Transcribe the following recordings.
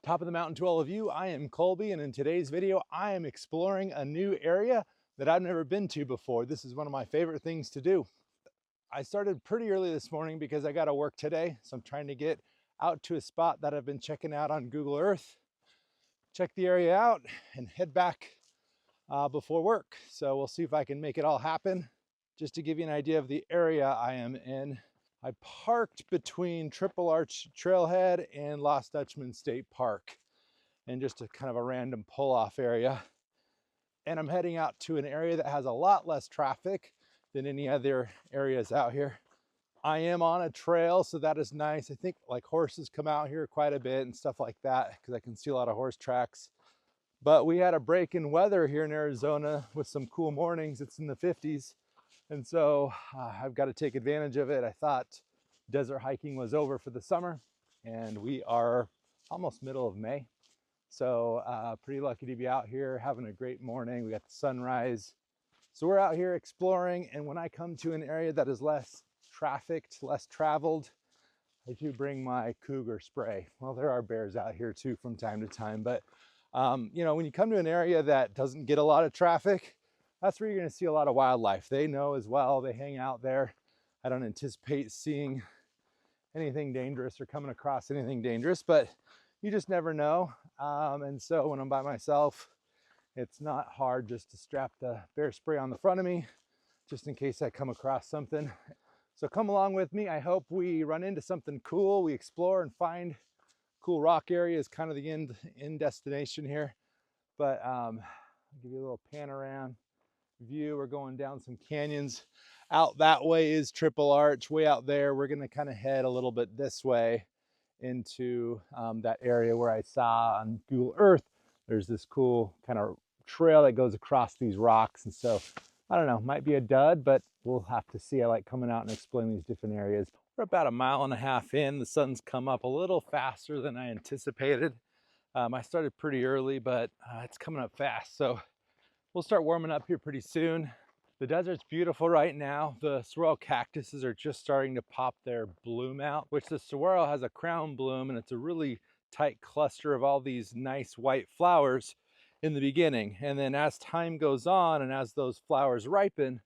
Top of the mountain to all of you. I am Colby, and in today's video, I am exploring a new area that I've never been to before. This is one of my favorite things to do. I started pretty early this morning because I got to work today, so I'm trying to get out to a spot that I've been checking out on Google Earth, check the area out, and head back before work. So we'll see if I can make it all happen. Just to give you an idea of the area I am in, I parked between Triple Arch Trailhead and Lost Dutchman State Park, and just a kind of a random pull-off area. And I'm heading out to an area that has a lot less traffic than any other areas out here. I am on a trail, so that is nice. I think like horses come out here quite a bit and stuff like that because I can see a lot of horse tracks. But we had a break in weather here in Arizona with some cool mornings. It's in the 50s. And so I've got to take advantage of it. I thought desert hiking was over for the summer, and we are almost middle of May. So pretty lucky to be out here having a great morning. We got the sunrise. So we're out here exploring, and when I come to an area that is less trafficked, less traveled, I do bring my cougar spray. Well, there are bears out here too from time to time, but you know, when you come to an area that doesn't get a lot of traffic, that's where you're going to see a lot of wildlife. They know as well. They hang out there. I don't anticipate seeing anything dangerous or coming across anything dangerous, but you just never know. And so when I'm by myself, it's not hard just to strap the bear spray on the front of me, just in case I come across something. So come along with me. I hope we run into something cool. We explore and find cool rock areas, kind of the end destination here. But I'll give you a little panorama view. We're going down some canyons. Out that way is Triple Arch. Way out there, we're going to kind of head a little bit this way into that area where I saw on Google Earth. There's this cool kind of trail that goes across these rocks. And so, I don't know, might be a dud, but we'll have to see. I like coming out and exploring these different areas. We're about a mile and a half in. The sun's come up a little faster than I anticipated. I started pretty early, but it's coming up fast. So we'll start warming up here pretty soon. The desert's beautiful right now. The saguaro cactuses are just starting to pop their bloom out, which the saguaro has a crown bloom, and it's a really tight cluster of all these nice white flowers in the beginning. And then as time goes on and as those flowers ripen,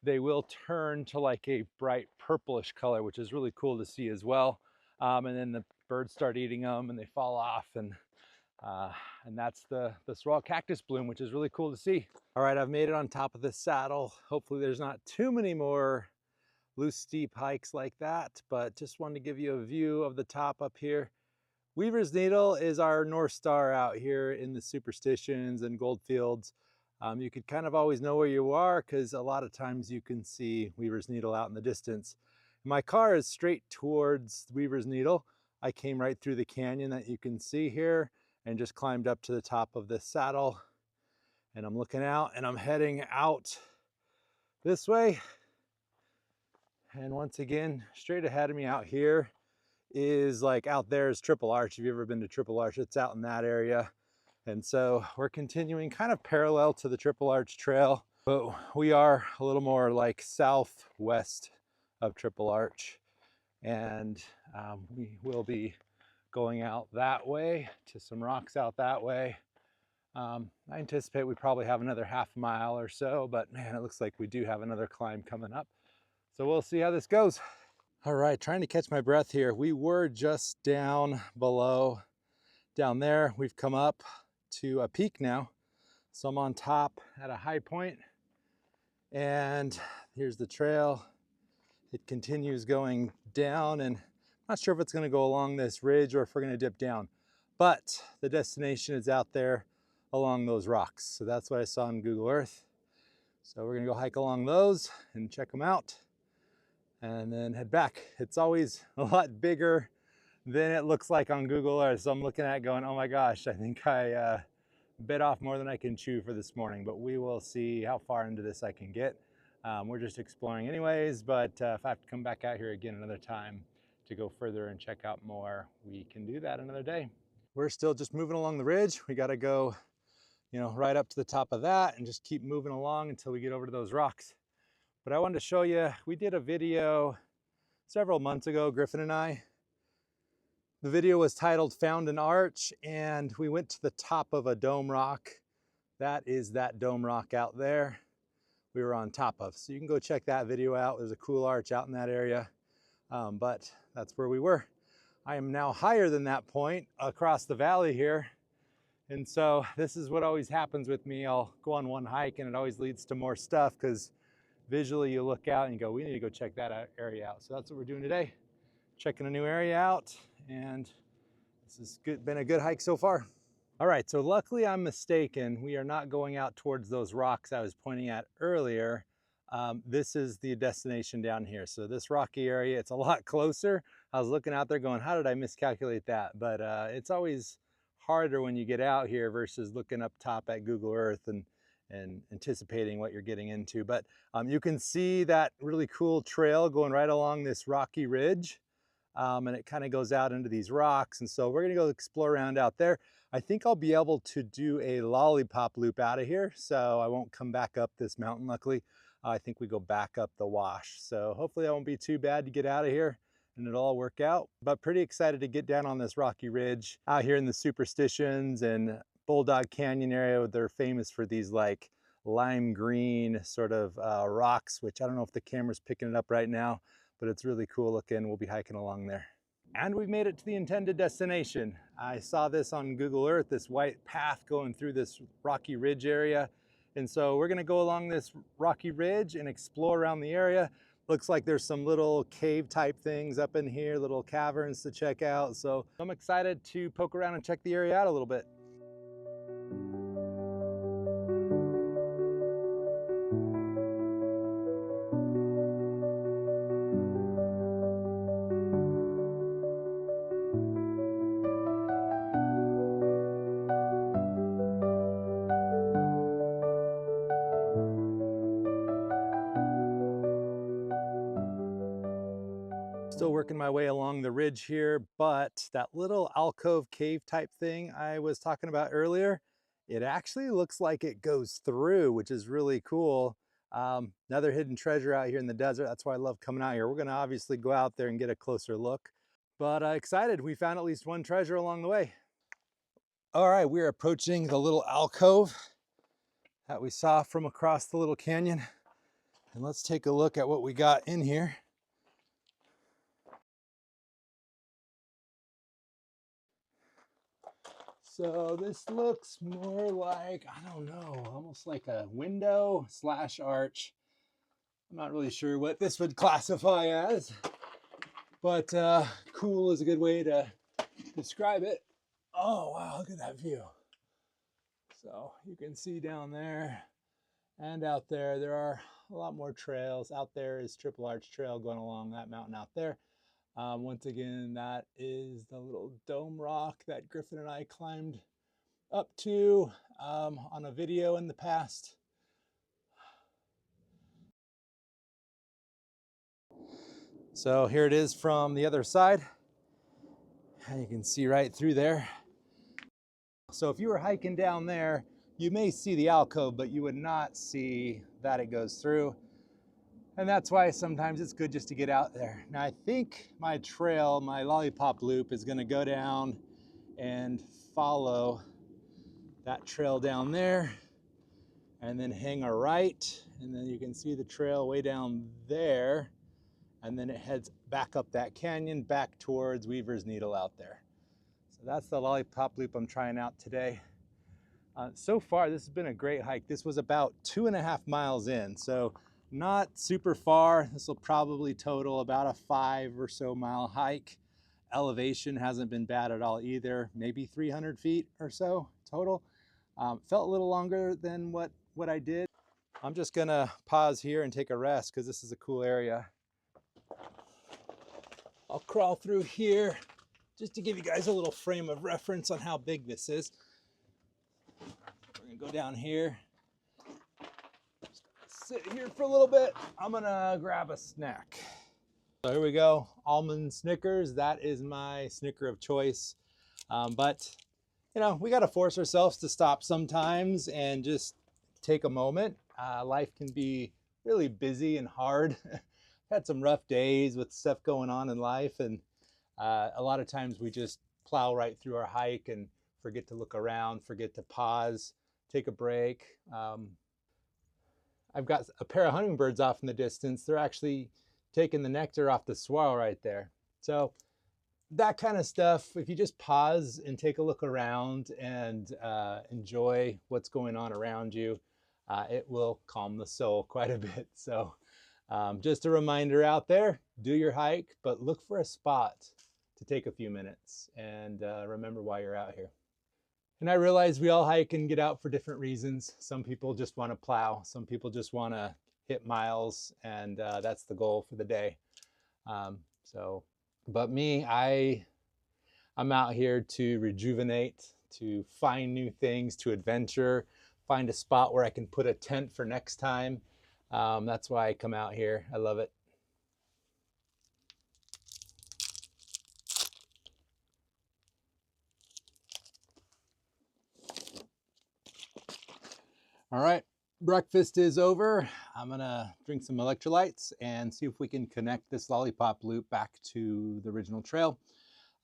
they will turn to like a bright purplish color, which is really cool to see as well. And then the birds start eating them and they fall off, and that's the saguaro cactus bloom, which is really cool to see. All right, I've made it on top of this saddle. Hopefully there's not too many more loose, steep hikes like that, but just wanted to give you a view of the top up here. Weaver's Needle is our North Star out here in the superstitions and Goldfields. You could kind of always know where you are because a lot of times you can see Weaver's Needle out in the distance. My car is straight towards Weaver's Needle. I came right through the canyon that you can see here and just climbed up to the top of this saddle. And I'm looking out and I'm heading out this way. And once again, straight ahead of me out here is like out there is Triple Arch. If you've ever been to Triple Arch, it's out in that area. And so we're continuing kind of parallel to the Triple Arch Trail, but we are a little more like southwest of Triple Arch. And we will be going out that way to some rocks out that way. I anticipate we probably have another half mile or so, but man, it looks like we do have another climb coming up. So we'll see how this goes. All right, trying to catch my breath here. We were just down below, down there. We've come up to a peak now. So I'm on top at a high point, and here's the trail. It continues going down, and I'm not sure if it's gonna go along this ridge or if we're gonna dip down, but the destination is out there along those rocks. So that's what I saw on Google Earth. So we're gonna go hike along those and check them out and then head back. It's always a lot bigger than it looks like on Google Earth. So I'm looking at it going, oh my gosh, I think I bit off more than I can chew for this morning, but we will see how far into this I can get. We're just exploring anyways, but if I have to come back out here again another time to go further and check out more, we can do that another day. We're still just moving along the ridge. We got to go, you know, right up to the top of that and just keep moving along until we get over to those rocks. But I wanted to show you, we did a video several months ago, Griffin and I, The video was titled Found an Arch, and we went to the top of a dome rock. That is that dome rock out there we were on top of. So you can go check that video out. There's a cool arch out in that area, but that's where we were. I am now higher than that point across the valley here. And so this is what always happens with me. I'll go on one hike and it always leads to more stuff because visually you look out and you go, we need to go check that area out. So that's what we're doing today, checking a new area out, and this has been a good hike so far. All right, so luckily I'm mistaken. We are not going out towards those rocks I was pointing at earlier. This is the destination down here. So this rocky area, it's a lot closer. I was looking out there going, how did I miscalculate that? But it's always harder when you get out here versus looking up top at Google Earth and anticipating what you're getting into. But you can see that really cool trail going right along this rocky ridge. And it kind of goes out into these rocks. And so we're gonna go explore around out there. I think I'll be able to do a lollipop loop out of here, so I won't come back up this mountain, luckily. I think we go back up the wash. So hopefully that won't be too bad to get out of here and it'll all work out. But pretty excited to get down on this rocky ridge out here in the Superstitions and Bulldog Canyon area. They're famous for these like lime green sort of rocks, which I don't know if the camera's picking it up right now, but it's really cool looking. We'll be hiking along there. And we've made it to the intended destination. I saw this on Google Earth, this white path going through this rocky ridge area. And so we're gonna go along this rocky ridge and explore around the area. Looks like there's some little cave type things up in here, little caverns to check out. So I'm excited to poke around and check the area out a little bit. Still working my way along the ridge here, but that little alcove cave type thing I was talking about earlier, it actually looks like it goes through, which is really cool. Another hidden treasure out here in the desert. That's why I love coming out here. We're gonna obviously go out there and get a closer look, but excited. We found at least one treasure along the way. All right, we're approaching the little alcove that we saw from across the little canyon. And let's take a look at what we got in here. So this looks more like, I don't know, almost like a window slash arch. I'm not really sure what this would classify as, but cool is a good way to describe it. Oh, wow, look at that view. So you can see down there and out there, there are a lot more trails. Out there is Triple Arch Trail going along that mountain out there. Once again, that is the little dome rock that Griffin and I climbed up to on a video in the past. So here it is from the other side. And you can see right through there. So if you were hiking down there, you may see the alcove, but you would not see that it goes through. And that's why sometimes it's good just to get out there. Now I think my trail, my lollipop loop, is gonna go down and follow that trail down there and then hang a right. And then you can see the trail way down there. And then it heads back up that canyon, back towards Weaver's Needle out there. So that's the lollipop loop I'm trying out today. So far, this has been a great hike. This was about 2.5 miles in. So not super far. This will probably total about a 5 or so mile hike. Elevation hasn't been bad at all either. Maybe 300 feet or so total. Felt a little longer than what I did. I'm just gonna pause here and take a rest because this is a cool area. I'll crawl through here just to give you guys a little frame of reference on how big this is. We're gonna go down here. Sit here for a little bit. I'm gonna grab a snack. So here we go, almond Snickers. That is my Snicker of choice. But you know, we gotta force ourselves to stop sometimes and just take a moment. Life can be really busy and hard. Had some rough days with stuff going on in life, and A lot of times we just plow right through our hike and forget to look around, forget to pause, take a break. I've got a pair of hummingbirds off in the distance. They're actually taking the nectar off the swirl right there. So that kind of stuff, if you just pause and take a look around and enjoy what's going on around you, it will calm the soul quite a bit. So just a reminder out there, do your hike, but look for a spot to take a few minutes and remember why you're out here. And I realize we all hike and get out for different reasons. Some people just want to plow. Some people just want to hit miles, and that's the goal for the day. But me, I'm out here to rejuvenate, to find new things, to adventure, find a spot where I can put a tent for next time. That's why I come out here. I love it. All right, breakfast is over. I'm gonna drink some electrolytes and see if we can connect this lollipop loop back to the original trail.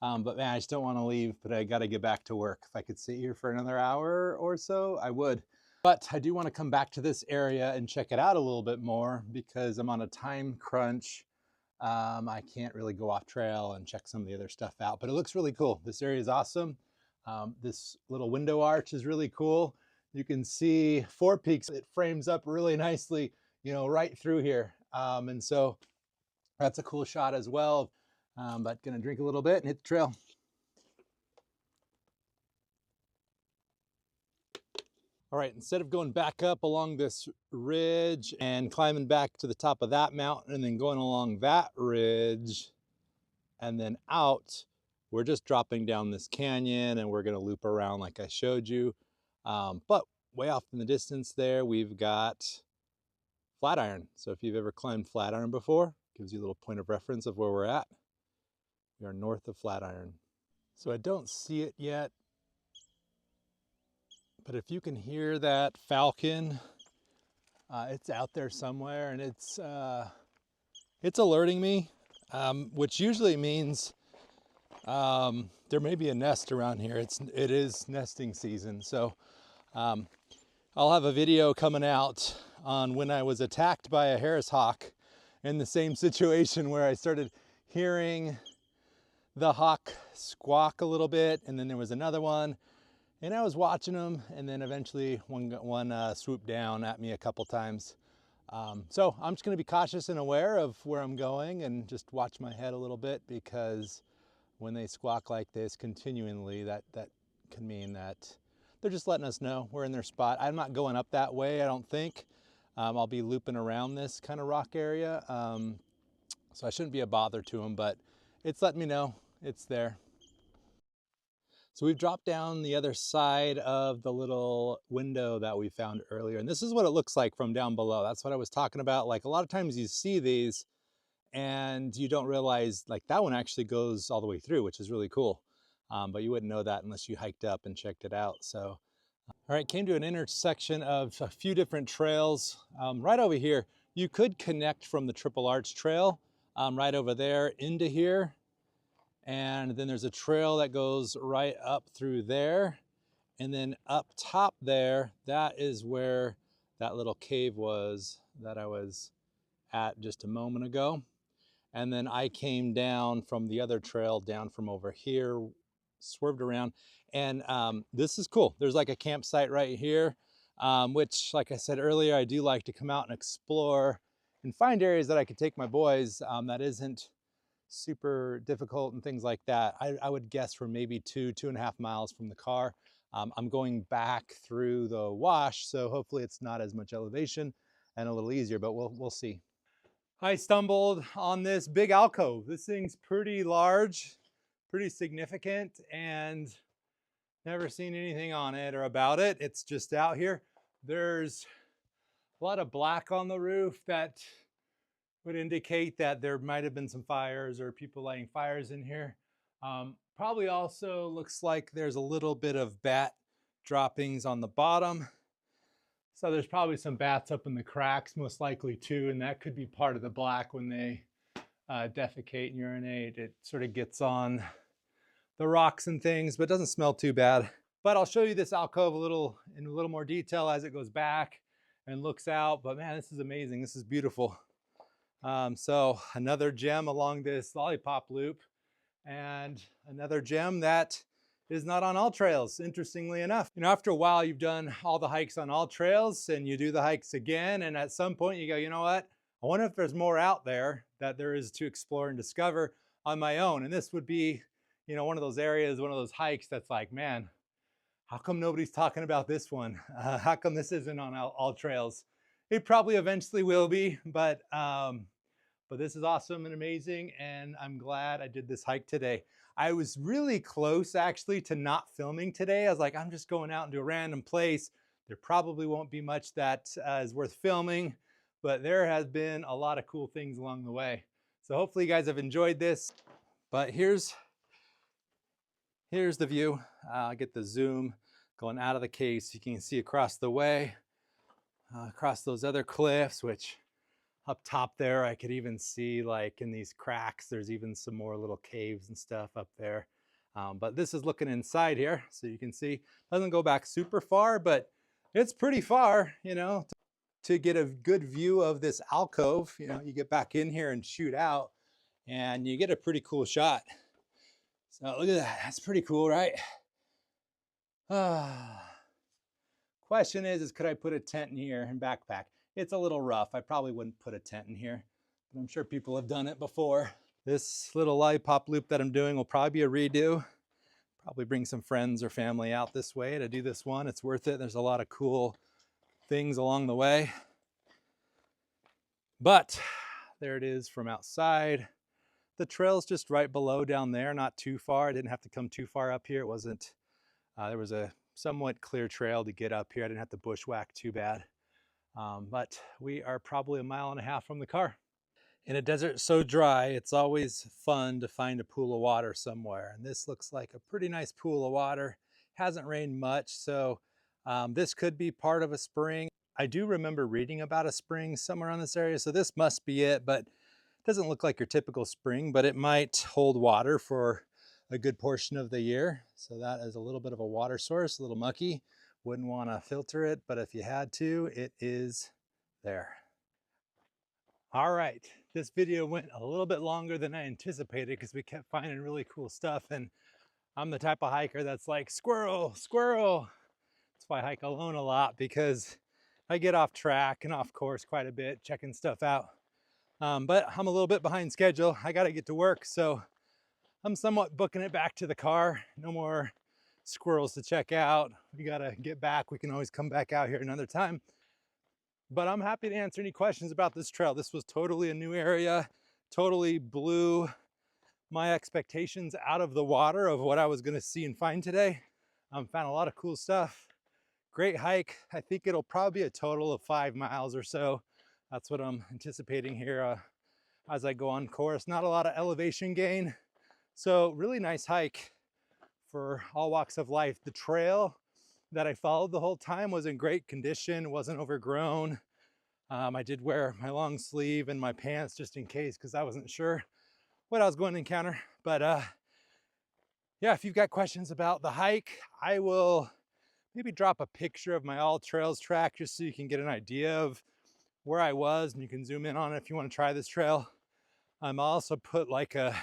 But man, I just don't want to leave, but I got to get back to work. If I could sit here for another hour or so, I would. But I do want to come back to this area and check it out a little bit more because I'm on a time crunch. I can't really go off trail and check some of the other stuff out, but it looks really cool. This area is awesome. This little window arch is really cool. You can see Four Peaks. It frames up really nicely, you know, right through here. And so that's a cool shot as well. But gonna drink a little bit and hit the trail. All right, instead of going back up along this ridge and climbing back to the top of that mountain and then going along that ridge and then out, we're just dropping down this canyon and we're gonna loop around like I showed you. But way off in the distance there, we've got Flatiron. So if you've ever climbed Flatiron before, gives you a little point of reference of where we're at. We are north of Flatiron. So I don't see it yet, but if you can hear that falcon, it's out there somewhere and it's alerting me, which usually means there may be a nest around here. It is nesting season. So I'll have a video coming out on when I was attacked by a Harris hawk in the same situation where I started hearing the hawk squawk a little bit, and then there was another one, and I was watching them, and then eventually one swooped down at me a couple times. So I'm just going to be cautious and aware of where I'm going and just watch my head a little bit, because when they squawk like this continually, that can mean that they're just letting us know we're in their spot. I'm not going up that way, I don't think. I'll be looping around this kind of rock area, so I shouldn't be a bother to them, but it's letting me know it's there. So we've dropped down the other side of the little window that we found earlier, and this is what it looks like from down below. That's what I was talking about. Like, a lot of times you see these and you don't realize, like, that one actually goes all the way through, which is really cool. But you wouldn't know that unless you hiked up and checked it out. So, all right, came to an intersection of a few different trails. Right over here, you could connect from the Triple Arch Trail right over there into here. And then there's a trail that goes right up through there. And then up top there, that is where that little cave was that I was at just a moment ago. And then I came down from the other trail, down from over here, swerved around. And this is cool. There's like a campsite right here, which, like I said earlier, I do like to come out and explore and find areas that I could take my boys that isn't super difficult and things like that. I would guess we're maybe 2.5 miles from the car. I'm going back through the wash, so hopefully it's not as much elevation and a little easier, but we'll see. I stumbled on this big alcove. This thing's pretty large, pretty significant, and never seen anything on it or about it. It's just out here. There's a lot of black on the roof that would indicate that there might have been some fires or people lighting fires in here. Probably also looks like there's a little bit of bat droppings on the bottom. So there's probably some bats up in the cracks, most likely too, and that could be part of the black when they defecate and urinate. It sort of gets on the rocks and things, but doesn't smell too bad. But I'll show you this alcove in a little more detail as it goes back and looks out. But man, this is amazing. This is beautiful. So another gem along this lollipop loop, and another gem that is not on all trails, interestingly enough. You know, after a while, you've done all the hikes on all trails and you do the hikes again. And at some point you go, you know what? I wonder if there's more out there that there is to explore and discover on my own. And this would be, you know, one of those areas, one of those hikes that's like, man, how come nobody's talking about this one? How come this isn't on all trails? It probably eventually will be, but this is awesome and amazing, and I'm glad I did this hike today. I was really close actually to not filming today. I was like, I'm just going out into a random place. There probably won't be much that is worth filming, but there has been a lot of cool things along the way. So hopefully you guys have enjoyed this. But here's the view. I'll get the zoom going out of the case. You can see across the way, across those other cliffs, which up top there, I could even see like in these cracks, there's even some more little caves and stuff up there. But this is looking inside here. So you can see, doesn't go back super far, but it's pretty far, you know, to get a good view of this alcove. You know, you get back in here and shoot out and you get a pretty cool shot. So look at that, that's pretty cool, right? Question is could I put a tent in here and backpack? It's a little rough. I probably wouldn't put a tent in here, but I'm sure people have done it before. This little lollipop loop that I'm doing will probably be a redo. Probably bring some friends or family out this way to do this one. It's worth it. There's a lot of cool things along the way. But there it is from outside. The trail's just right below down there, not too far. I didn't have to come too far up here. It wasn't, there was a somewhat clear trail to get up here. I didn't have to bushwhack too bad. But we are probably 1.5 miles from the car. In a desert so dry, it's always fun to find a pool of water somewhere. And this looks like a pretty nice pool of water. Hasn't rained much, so this could be part of a spring. I do remember reading about a spring somewhere on this area, so this must be it, but it doesn't look like your typical spring, but it might hold water for a good portion of the year. So that is a little bit of a water source, a little mucky. Wouldn't want to filter it, but if you had to, it is there. All right, this video went a little bit longer than I anticipated because we kept finding really cool stuff, and I'm the type of hiker that's like, squirrel, squirrel. That's why I hike alone a lot, because I get off track and off course quite a bit, checking stuff out. But I'm a little bit behind schedule. I got to get to work, so I'm somewhat booking it back to the car. No more squirrels to check out. We got to get back. We can always come back out here another time. But I'm happy to answer any questions about this trail. This was totally a new area, totally blew my expectations out of the water of what I was going to see and find today. Found a lot of cool stuff. Great hike. I think it'll probably be a total of 5 miles or so. That's what I'm anticipating here as I go on course. Not a lot of elevation gain. So really nice hike for all walks of life. The trail that I followed the whole time was in great condition, wasn't overgrown. I did wear my long sleeve and my pants just in case, because I wasn't sure what I was going to encounter. But yeah, if you've got questions about the hike, I will maybe drop a picture of my All Trails track just so you can get an idea of where I was, and you can zoom in on it if you want to try this trail. I'll also put like a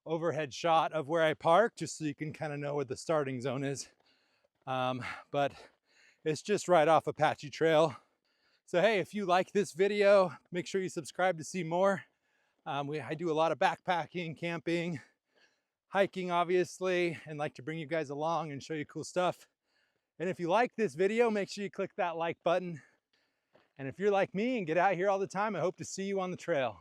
overhead shot of where I park just so you can kind of know where the starting zone is. But it's just right off Apache Trail. So hey, if you like this video, make sure you subscribe to see more. I do a lot of backpacking, camping, hiking obviously, and like to bring you guys along and show you cool stuff. And if you like this video, make sure you click that like button. And if you're like me and get out here all the time, I hope to see you on the trail.